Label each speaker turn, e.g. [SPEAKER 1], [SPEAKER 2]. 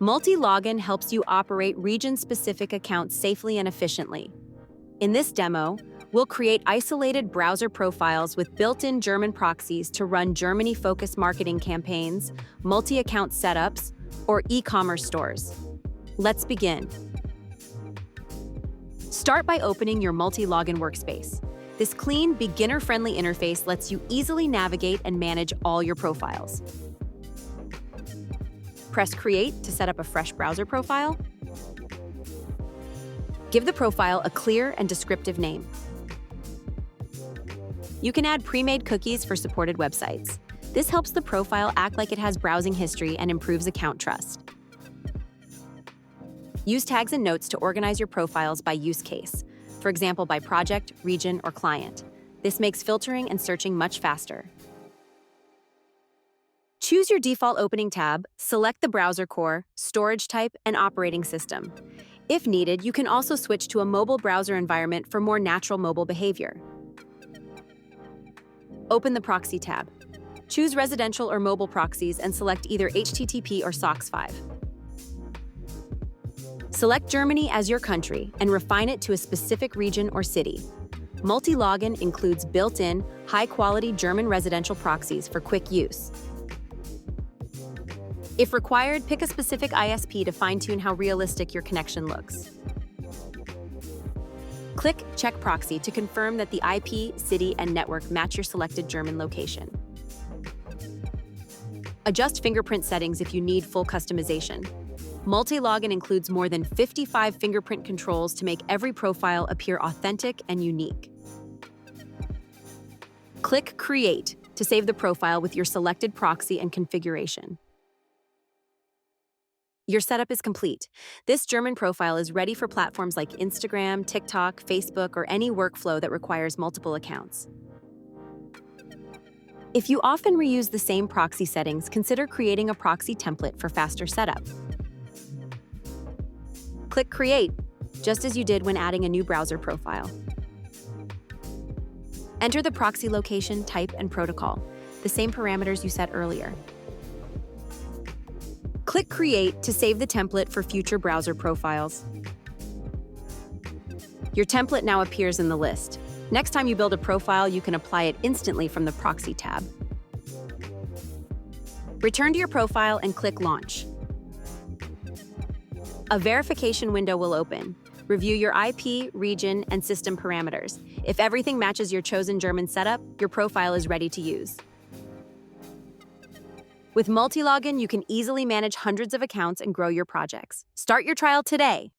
[SPEAKER 1] Multilogin helps you operate region-specific accounts safely and efficiently. In this demo, we'll create isolated browser profiles with built-in German proxies to run Germany-focused marketing campaigns, multi-account setups, or e-commerce stores. Let's begin. Start by opening your Multilogin workspace. This clean, beginner-friendly interface lets you easily navigate and manage all your profiles. Press Create to set up a fresh browser profile. Give the profile a clear and descriptive name. You can add pre-made cookies for supported websites. This helps the profile act like it has browsing history and improves account trust. Use tags and notes to organize your profiles by use case, for example, by project, region, or client. This makes filtering and searching much faster. Choose your default opening tab, select the browser core, storage type, and operating system. If needed, you can also switch to a mobile browser environment for more natural mobile behavior. Open the Proxy tab. Choose residential or mobile proxies and select either HTTP or SOCKS 5. Select Germany as your country and refine it to a specific region or city. Multilogin includes built-in, high-quality German residential proxies for quick use. If required, pick a specific ISP to fine-tune how realistic your connection looks. Click Check Proxy to confirm that the IP, city, and network match your selected German location. Adjust fingerprint settings if you need full customization. Multilogin includes more than 55 fingerprint controls to make every profile appear authentic and unique. Click Create to save the profile with your selected proxy and configuration. Your setup is complete. This German profile is ready for platforms like Instagram, TikTok, Facebook, or any workflow that requires multiple accounts. If you often reuse the same proxy settings, consider creating a proxy template for faster setup. Click Create, just as you did when adding a new browser profile. Enter the proxy location, type, and protocol, the same parameters you set earlier. Click Create to save the template for future browser profiles. Your template now appears in the list. Next time you build a profile, you can apply it instantly from the Proxy tab. Return to your profile and click Launch. A verification window will open. Review your IP, region, and system parameters. If everything matches your chosen German setup, your profile is ready to use. With Multilogin, you can easily manage hundreds of accounts and grow your projects. Start your trial today.